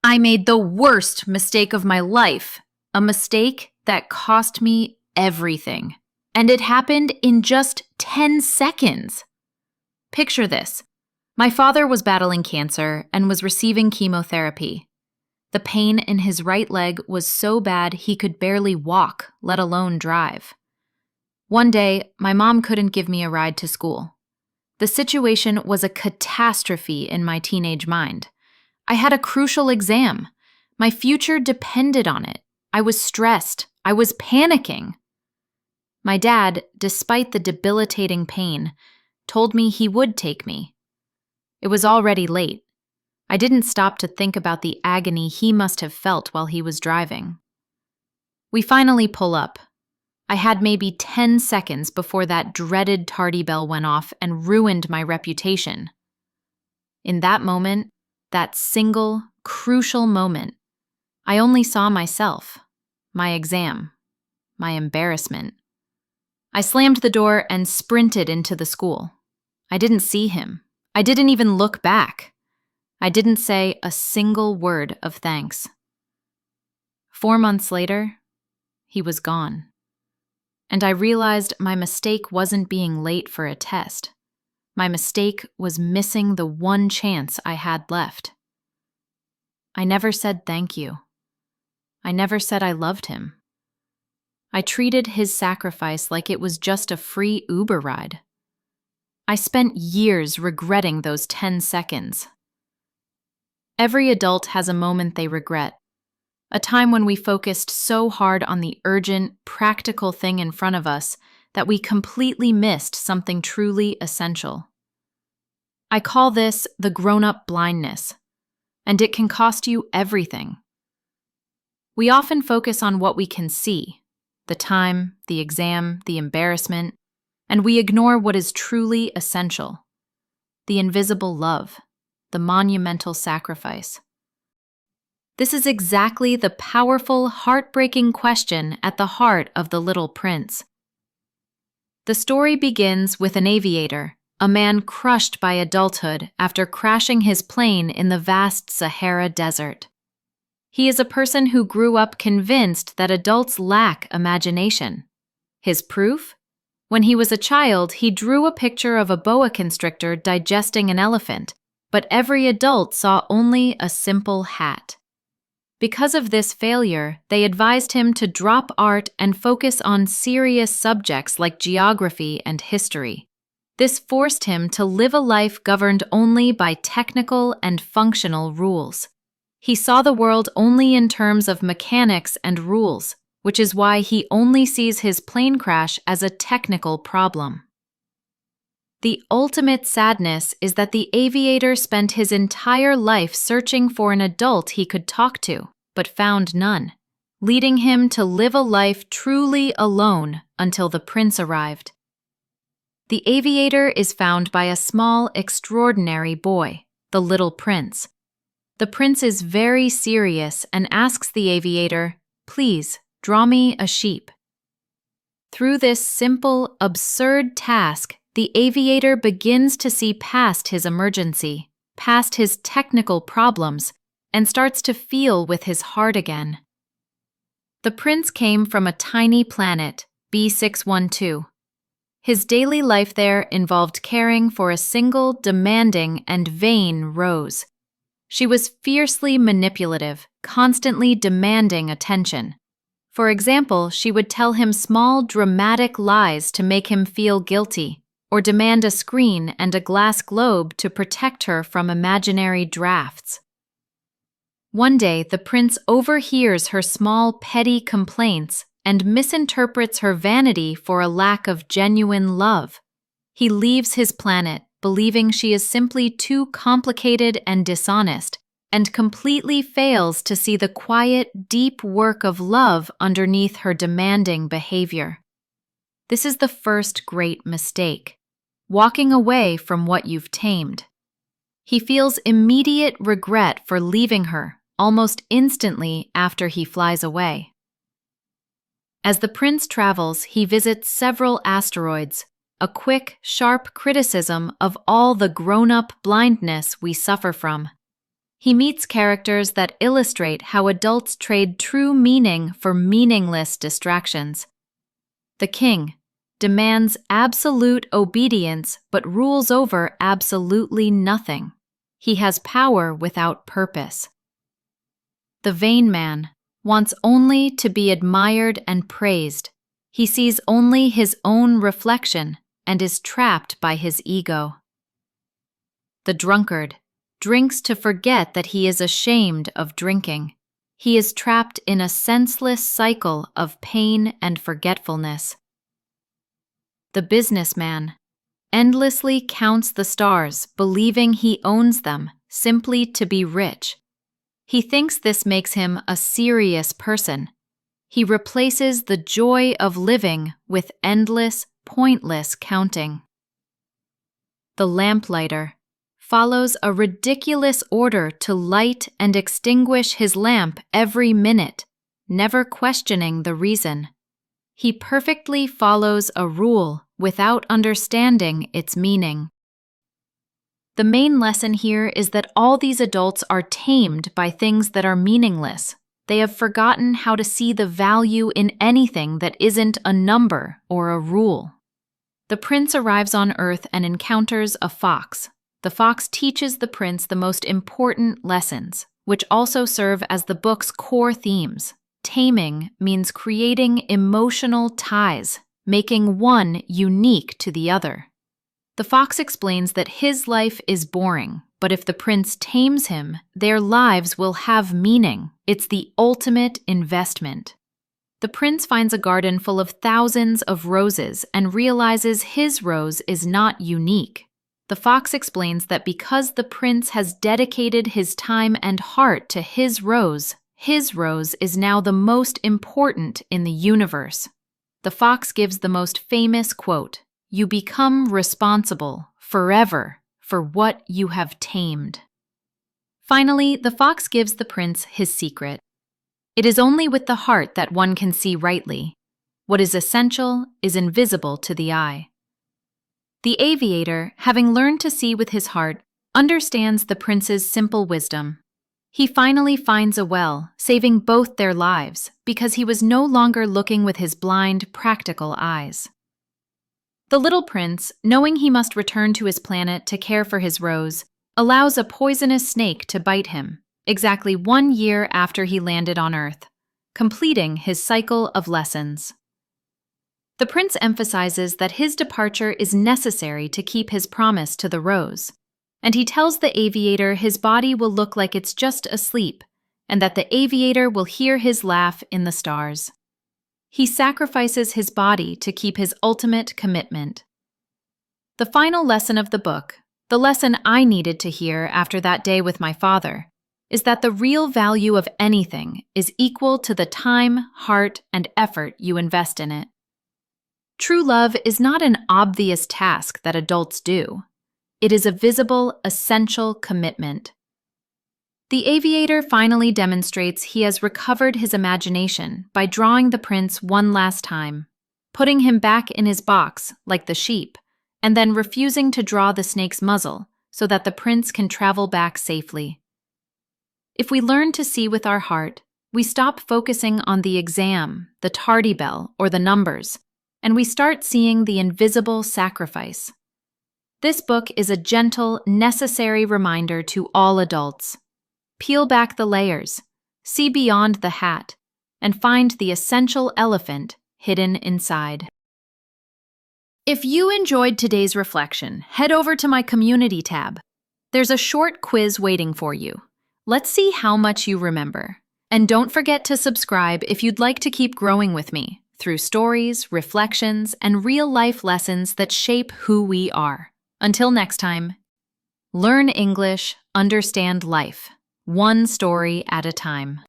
I made the worst mistake of my life, a mistake that cost me everything. And it happened in just 10 seconds. Picture this. My father was battling cancer and was receiving chemotherapy. The pain in his right leg was so bad he could barely walk, let alone drive. One day, my mom couldn't give me a ride to school. The situation was a catastrophe in my teenage mind. I had a crucial exam. My future depended on it. I was stressed. I was panicking. My dad, despite the debilitating pain, told me he would take me. It was already late. I didn't stop to think about the agony he must have felt while he was driving. We finally pull up. I had maybe 10 seconds before that dreaded tardy bell went off and ruined my reputation. In that moment, that single, crucial moment, I only saw myself, my exam, my embarrassment. I slammed the door and sprinted into the school. I didn't see him. I didn't even look back. I didn't say a single word of thanks. 4 months later, he was gone. And I realized my mistake wasn't being late for a test. My mistake was missing the one chance I had left. I never said thank you. I never said I loved him. I treated his sacrifice like it was just a free Uber ride. I spent years regretting those 10 seconds. Every adult has a moment they regret, a time when we focused so hard on the urgent, practical thing in front of us that we completely missed something truly essential. I call this the grown-up blindness, and it can cost you everything. We often focus on what we can see, the time, the exam, the embarrassment, and we ignore what is truly essential, the invisible love, the monumental sacrifice. This is exactly the powerful, heartbreaking question at the heart of The Little Prince. The story begins with an aviator, a man crushed by adulthood after crashing his plane in the vast Sahara Desert. He is a person who grew up convinced that adults lack imagination. His proof? When he was a child, he drew a picture of a boa constrictor digesting an elephant, but every adult saw only a simple hat. Because of this failure, they advised him to drop art and focus on serious subjects like geography and history. This forced him to live a life governed only by technical and functional rules. He saw the world only in terms of mechanics and rules, which is why he only sees his plane crash as a technical problem. The ultimate sadness is that the aviator spent his entire life searching for an adult he could talk to, but found none, leading him to live a life truly alone until the prince arrived. The aviator is found by a small, extraordinary boy, the little prince. The prince is very serious and asks the aviator, "Please, draw me a sheep." Through this simple, absurd task, the aviator begins to see past his emergency, past his technical problems, and starts to feel with his heart again. The prince came from a tiny planet, B612. His daily life there involved caring for a single, demanding, and vain Rose. She was fiercely manipulative, constantly demanding attention. For example, she would tell him small, dramatic lies to make him feel guilty, or demand a screen and a glass globe to protect her from imaginary drafts. One day, the prince overhears her small, petty complaints and misinterprets her vanity for a lack of genuine love. He leaves his planet, believing she is simply too complicated and dishonest, and completely fails to see the quiet, deep work of love underneath her demanding behavior. This is the first great mistake, walking away from what you've tamed. He feels immediate regret for leaving her almost instantly after he flies away. As the prince travels, he visits several asteroids, a quick, sharp criticism of all the grown-up blindness we suffer from. He meets characters that illustrate how adults trade true meaning for meaningless distractions. The king demands absolute obedience but rules over absolutely nothing. He has power without purpose. The vain man wants only to be admired and praised. He sees only his own reflection and is trapped by his ego. The drunkard drinks to forget that he is ashamed of drinking. He is trapped in a senseless cycle of pain and forgetfulness. The businessman endlessly counts the stars, believing he owns them simply to be rich. He thinks this makes him a serious person. He replaces the joy of living with endless, pointless counting. The lamplighter follows a ridiculous order to light and extinguish his lamp every minute, never questioning the reason. He perfectly follows a rule without understanding its meaning. The main lesson here is that all these adults are tamed by things that are meaningless. They have forgotten how to see the value in anything that isn't a number or a rule. The prince arrives on Earth and encounters a fox. The fox teaches the prince the most important lessons, which also serve as the book's core themes. Taming means creating emotional ties, making one unique to the other. The fox explains that his life is boring, but if the prince tames him, their lives will have meaning. It's the ultimate investment. The prince finds a garden full of thousands of roses and realizes his rose is not unique. The fox explains that because the prince has dedicated his time and heart to his rose is now the most important in the universe. The fox gives the most famous quote, "You become responsible forever for what you have tamed." Finally, the fox gives the prince his secret. It is only with the heart that one can see rightly. What is essential is invisible to the eye. The aviator, having learned to see with his heart, understands the prince's simple wisdom. He finally finds a well, saving both their lives, because he was no longer looking with his blind, practical eyes. The little prince, knowing he must return to his planet to care for his rose, allows a poisonous snake to bite him, exactly 1 year after he landed on Earth, completing his cycle of lessons. The prince emphasizes that his departure is necessary to keep his promise to the rose, and he tells the aviator his body will look like it's just asleep, and that the aviator will hear his laugh in the stars. He sacrifices his body to keep his ultimate commitment. The final lesson of the book, the lesson I needed to hear after that day with my father, is that the real value of anything is equal to the time, heart, and effort you invest in it. True love is not an obvious task that adults do. It is a visible, essential commitment. The aviator finally demonstrates he has recovered his imagination by drawing the prince one last time, putting him back in his box like the sheep, and then refusing to draw the snake's muzzle so that the prince can travel back safely. If we learn to see with our heart, we stop focusing on the exam, the tardy bell, or the numbers, and we start seeing the invisible sacrifice. This book is a gentle, necessary reminder to all adults. Peel back the layers, see beyond the hat, and find the essential elephant hidden inside. If you enjoyed today's reflection, head over to my community tab. There's a short quiz waiting for you. Let's see how much you remember. And don't forget to subscribe if you'd like to keep growing with me through stories, reflections, and real-life lessons that shape who we are. Until next time, learn English, understand life, one story at a time.